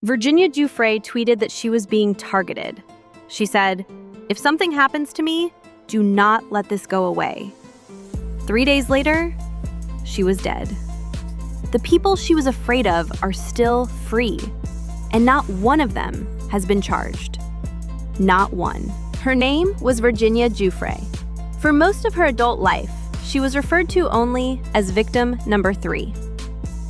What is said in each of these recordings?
Virginia Giuffre tweeted that she was being targeted. She said, "If something happens to me, do not let this go away." 3 days later, she was dead. The people she was afraid of are still free, and not one of them has been charged. Not one. Her name was Virginia Giuffre. For most of her adult life, she was referred to only as victim number 3.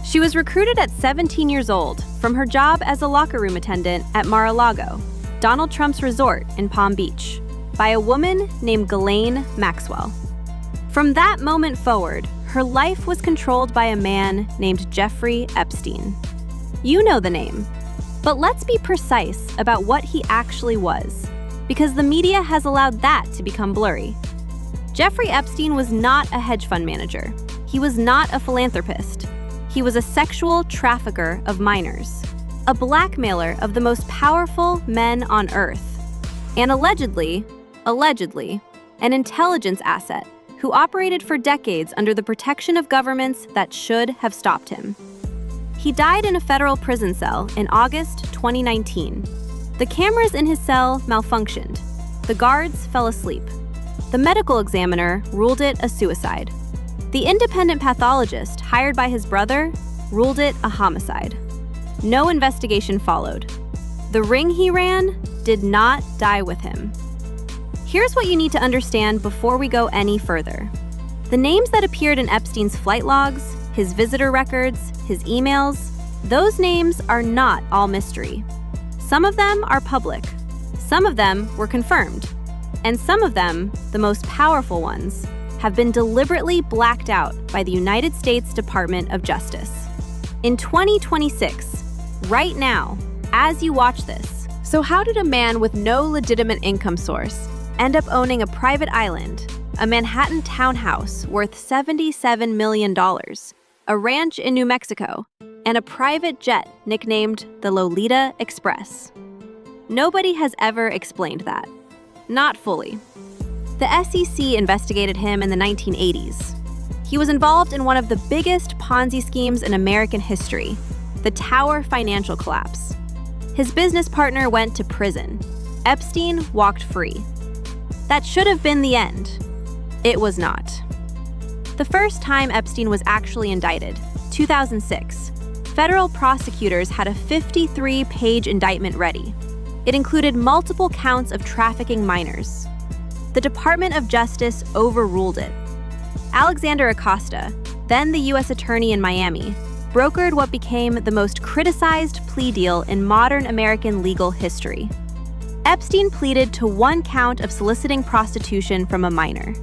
She was recruited at 17 years old from her job as a locker room attendant at Mar-a-Lago, Donald Trump's resort in Palm Beach, by a woman named Ghislaine Maxwell. From that moment forward, her life was controlled by a man named Jeffrey Epstein. You know the name, but let's be precise about what he actually was, because the media has allowed that to become blurry. Jeffrey Epstein was not a hedge fund manager. He was not a philanthropist. He was a sexual trafficker of minors, a blackmailer of the most powerful men on earth, and allegedly, an intelligence asset who operated for decades under the protection of governments that should have stopped him. He died in a federal prison cell in August 2019. The cameras in his cell malfunctioned. The guards fell asleep. The medical examiner ruled it a suicide. The independent pathologist hired by his brother ruled it a homicide. No investigation followed. The ring he ran did not die with him. Here's what you need to understand before we go any further. The names that appeared in Epstein's flight logs, his visitor records, his emails, those names are not all mystery. Some of them are public. Some of them were confirmed. And some of them, the most powerful ones, have been deliberately blacked out by the United States Department of Justice. In 2026, right now, as you watch this, so how did a man with no legitimate income source end up owning a private island, a Manhattan townhouse worth $77 million, a ranch in New Mexico, and a private jet nicknamed the Lolita Express? Nobody has ever explained that. Not fully. The SEC investigated him in the 1980s. He was involved in one of the biggest Ponzi schemes in American history, the Tower financial collapse. His business partner went to prison. Epstein walked free. That should have been the end. It was not. The first time Epstein was actually indicted, 2006, federal prosecutors had a 53-page indictment ready. It included multiple counts of trafficking minors. The Department of Justice overruled it. Alexander Acosta, then the U.S. Attorney in Miami, brokered what became the most criticized plea deal in modern American legal history. Epstein pleaded to one count of soliciting prostitution from a minor.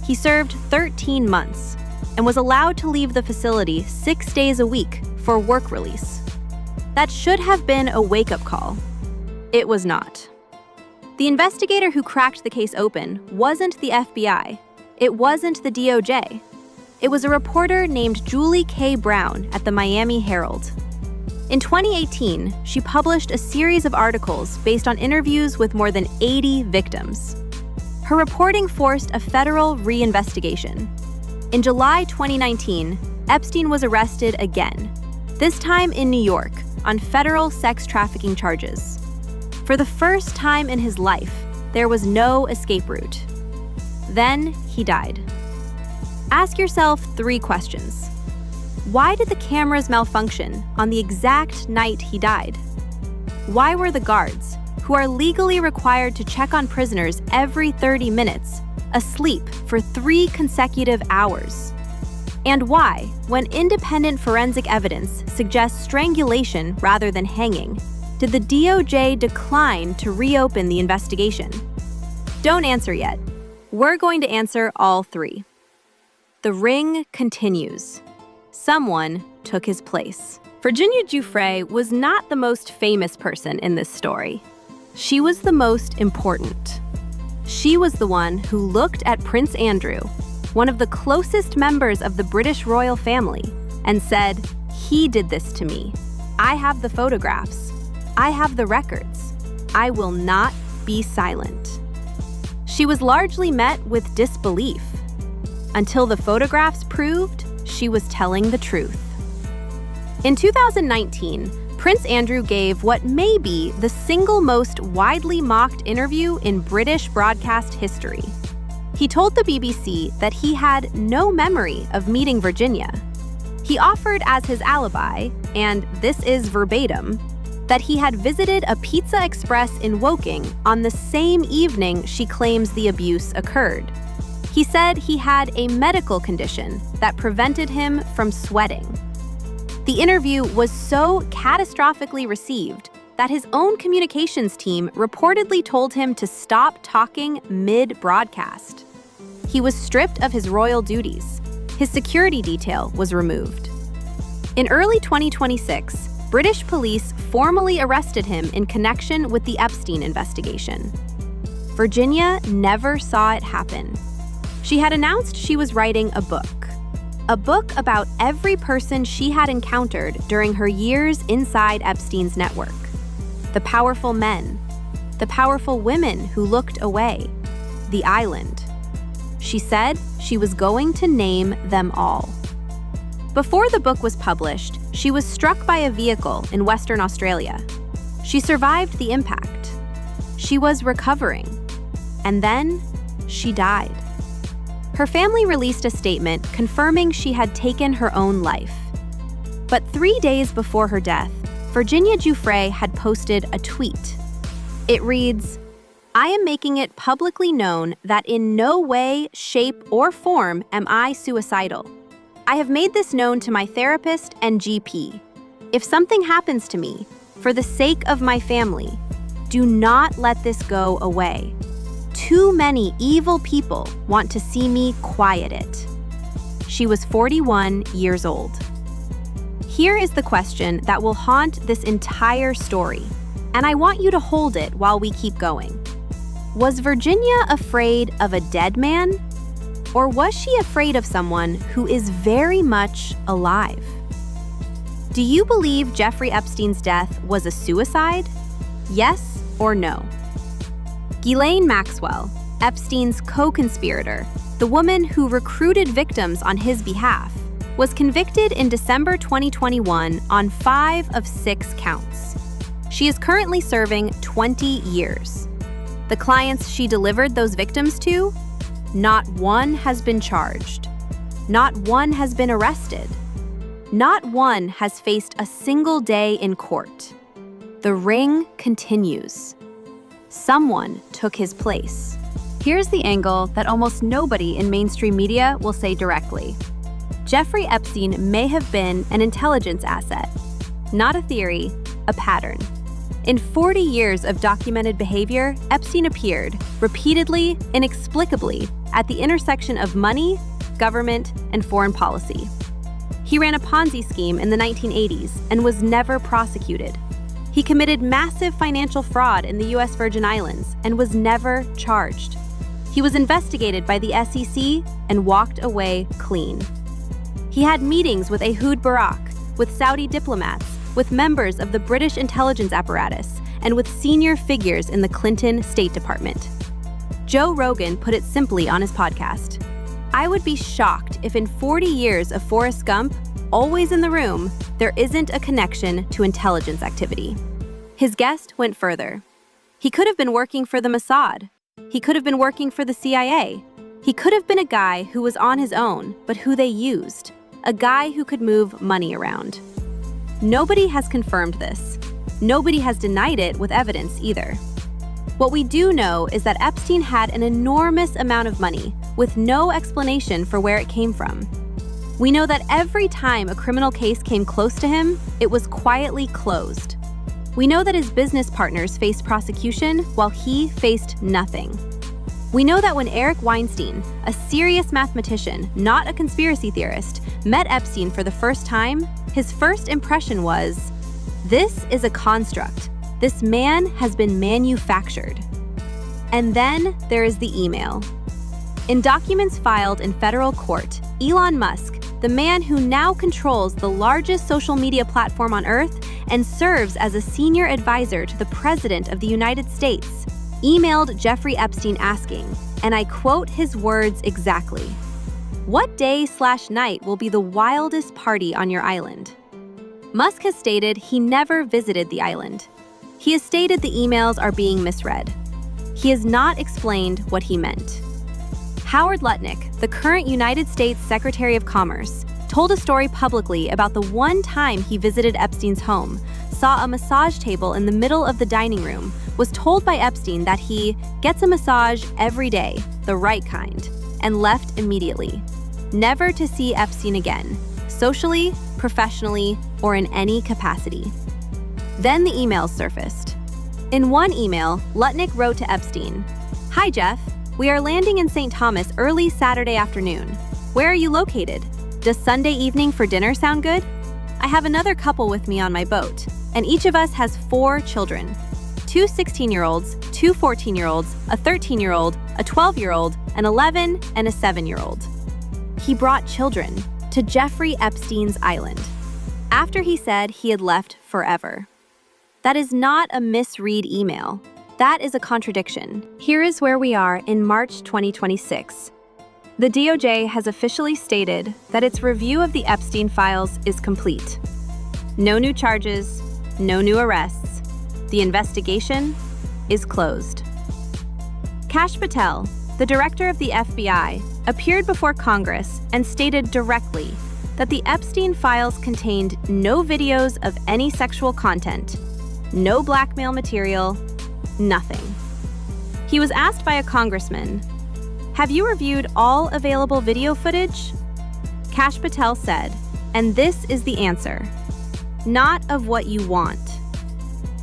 He served 13 months and was allowed to leave the facility 6 days a week for work release. That should have been a wake-up call. It was not. The investigator who cracked the case open wasn't the FBI. It wasn't the DOJ. It was a reporter named Julie K. Brown at the Miami Herald. In 2018, she published a series of articles based on interviews with more than 80 victims. Her reporting forced a federal reinvestigation. In July 2019, Epstein was arrested again, this time in New York, on federal sex trafficking charges. For the first time in his life, there was no escape route. Then he died. Ask yourself 3 questions. Why did the cameras malfunction on the exact night he died? Why were the guards, who are legally required to check on prisoners every 30 minutes, asleep for 3 consecutive hours? And why, when independent forensic evidence suggests strangulation rather than hanging, did the DOJ decline to reopen the investigation? Don't answer yet. We're going to answer all 3. The ring continues. Someone took his place. Virginia Giuffre was not the most famous person in this story. She was the most important. She was the one who looked at Prince Andrew, one of the closest members of the British royal family, and said, "He did this to me. I have the photographs. I have the records. I will not be silent." She was largely met with disbelief, until the photographs proved she was telling the truth. In 2019, Prince Andrew gave what may be the single most widely mocked interview in British broadcast history. He told the BBC that he had no memory of meeting Virginia. He offered as his alibi, and this is verbatim, that he had visited a Pizza Express in Woking on the same evening she claims the abuse occurred. He said he had a medical condition that prevented him from sweating. The interview was so catastrophically received that his own communications team reportedly told him to stop talking mid-broadcast. He was stripped of his royal duties. His security detail was removed. In early 2026, British police formally arrested him in connection with the Epstein investigation. Virginia never saw it happen. She had announced she was writing a book about every person she had encountered during her years inside Epstein's network. The powerful men, the powerful women who looked away, the island. She said she was going to name them all. Before the book was published, she was struck by a vehicle in Western Australia. She survived the impact. She was recovering. And then she died. Her family released a statement confirming she had taken her own life. But 3 days before her death, Virginia Giuffre had posted a tweet. It reads, "I am making it publicly known that in no way, shape, or form am I suicidal. I have made this known to my therapist and GP. If something happens to me, for the sake of my family, do not let this go away. Too many evil people want to see me quiet it." She was 41 years old. Here is the question that will haunt this entire story, and I want you to hold it while we keep going. Was Virginia afraid of a dead man? Or was she afraid of someone who is very much alive? Do you believe Jeffrey Epstein's death was a suicide? Yes or no? Ghislaine Maxwell, Epstein's co-conspirator, the woman who recruited victims on his behalf, was convicted in December 2021 on 5 of 6 counts. She is currently serving 20 years. The clients she delivered those victims to, not one has been charged. Not one has been arrested. Not one has faced a single day in court. The ring continues. Someone took his place. Here's the angle that almost nobody in mainstream media will say directly. Jeffrey Epstein may have been an intelligence asset, not a theory, a pattern. In 40 years of documented behavior, Epstein appeared, repeatedly, inexplicably, at the intersection of money, government, and foreign policy. He ran a Ponzi scheme in the 1980s and was never prosecuted. He committed massive financial fraud in the U.S. Virgin Islands and was never charged. He was investigated by the SEC and walked away clean. He had meetings with Ehud Barak, with Saudi diplomats, with members of the British intelligence apparatus, and with senior figures in the Clinton State Department. Joe Rogan put it simply on his podcast, "I would be shocked if in 40 years of Forrest Gump, always in the room, there isn't a connection to intelligence activity." His guest went further. He could have been working for the Mossad. He could have been working for the CIA. He could have been a guy who was on his own, but who they used. A guy who could move money around. Nobody has confirmed this. Nobody has denied it with evidence either. What we do know is that Epstein had an enormous amount of money with no explanation for where it came from. We know that every time a criminal case came close to him, it was quietly closed. We know that his business partners faced prosecution while he faced nothing. We know that when Eric Weinstein, a serious mathematician, not a conspiracy theorist, met Epstein for the first time, his first impression was, "This is a construct. This man has been manufactured." And then there is the email. In documents filed in federal court, Elon Musk, the man who now controls the largest social media platform on Earth and serves as a senior advisor to the President of the United States, emailed Jeffrey Epstein asking, and I quote his words exactly, "What day/night will be the wildest party on your island?" Musk has stated he never visited the island. He has stated the emails are being misread. He has not explained what he meant. Howard Lutnick, the current United States Secretary of Commerce, told a story publicly about the one time he visited Epstein's home, saw a massage table in the middle of the dining room, was told by Epstein that he gets a massage every day, the right kind, and left immediately, never to see Epstein again, socially, professionally, or in any capacity. Then the emails surfaced. In one email, Lutnick wrote to Epstein, "Hi Jeff, we are landing in St. Thomas early Saturday afternoon. Where are you located? Does Sunday evening for dinner sound good? I have another couple with me on my boat, and each of us has 4 children. 2 16-year-olds, 2 14-year-olds, a 13-year-old, a 12-year-old, an 11, and a 7-year-old. He brought children to Jeffrey Epstein's island after he said he had left forever. That is not a misread email. That is a contradiction. Here is where we are in March 2026. The DOJ has officially stated that its review of the Epstein files is complete. No new charges, no new arrests. The investigation is closed. Kash Patel, the director of the FBI, appeared before Congress and stated directly that the Epstein files contained no videos of any sexual content, no blackmail material, nothing. He was asked by a congressman, "Have you reviewed all available video footage?" Kash Patel said, and this is the answer, "Not of what you want."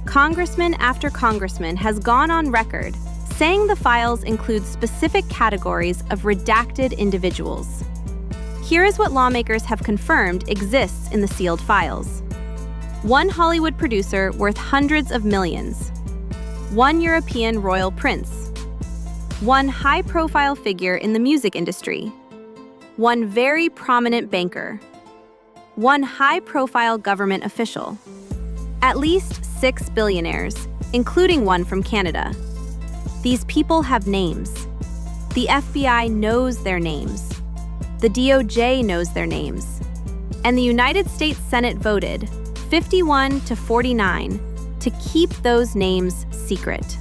Congressman after congressman has gone on record saying the files include specific categories of redacted individuals. Here is what lawmakers have confirmed exists in the sealed files. One Hollywood producer worth hundreds of millions. One European royal prince. One high-profile figure in the music industry. One very prominent banker. One high-profile government official. At least 6 billionaires, including one from Canada. These people have names. The FBI knows their names. The DOJ knows their names. And the United States Senate voted 51 to 49 to keep those names secret.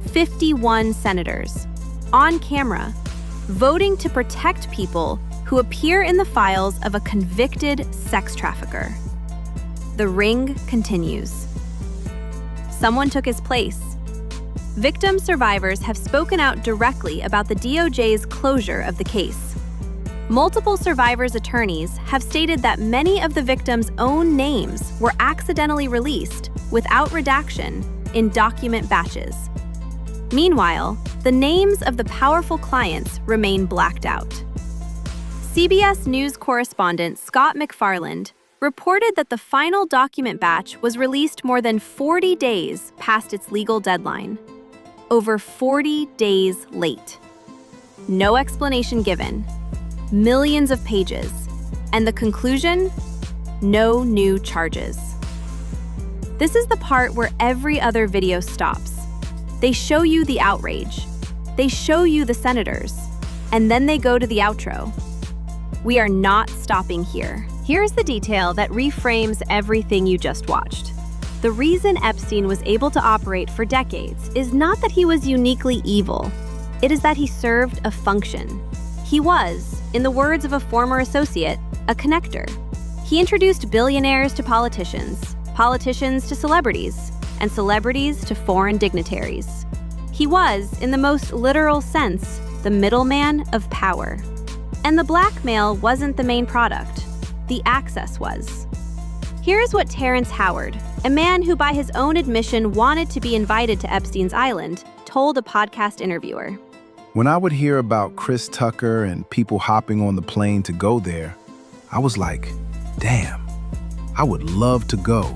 51 senators, on camera, voting to protect people who appear in the files of a convicted sex trafficker. The ring continues. Someone took his place. Victim survivors have spoken out directly about the DOJ's closure of the case. Multiple survivors' attorneys have stated that many of the victims' own names were accidentally released without redaction in document batches. Meanwhile, the names of the powerful clients remain blacked out. CBS News correspondent Scott McFarland reported that the final document batch was released more than 40 days past its legal deadline. Over 40 days late. No explanation given. Millions of pages. And the conclusion? No new charges. This is the part where every other video stops. They show you the outrage. They show you the senators. And then they go to the outro. We are not stopping here. Here's the detail that reframes everything you just watched. The reason Epstein was able to operate for decades is not that he was uniquely evil. It is that he served a function. He was, in the words of a former associate, a connector. He introduced billionaires to politicians, politicians to celebrities, and celebrities to foreign dignitaries. He was, in the most literal sense, the middleman of power. And the blackmail wasn't the main product. The access was. Here's what Terrence Howard, a man who by his own admission wanted to be invited to Epstein's island, told a podcast interviewer. When I would hear about Chris Tucker and people hopping on the plane to go there, I was like, damn, I would love to go.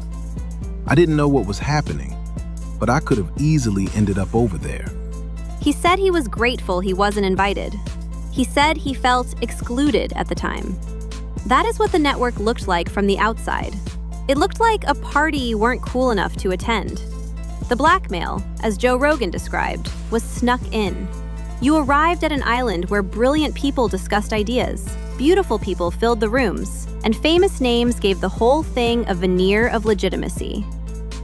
I didn't know what was happening, but I could have easily ended up over there. He said he was grateful he wasn't invited. He said he felt excluded at the time. That is what the network looked like from the outside. It looked like a party you weren't cool enough to attend. The blackmail, as Joe Rogan described, was snuck in. You arrived at an island where brilliant people discussed ideas. Beautiful people filled the rooms. and famous names gave the whole thing a veneer of legitimacy.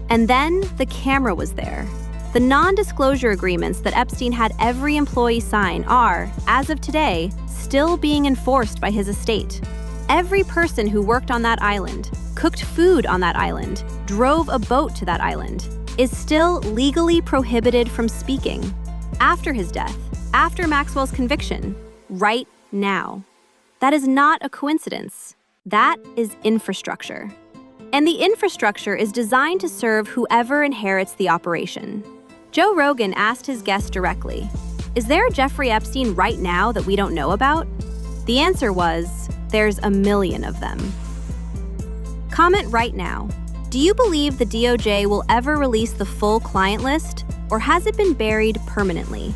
And then the camera was there. The non-disclosure agreements that Epstein had every employee sign are, as of today, still being enforced by his estate. Every person who worked on that island, cooked food on that island, drove a boat to that island, is still legally prohibited from speaking. After his death, after Maxwell's conviction, right now. That is not a coincidence. That is infrastructure. And the infrastructure is designed to serve whoever inherits the operation. Joe Rogan asked his guest directly, "Is there a Jeffrey Epstein right now that we don't know about?" The answer was, there's a million of them. Comment right now. Do you believe the DOJ will ever release the full client list, or has it been buried permanently?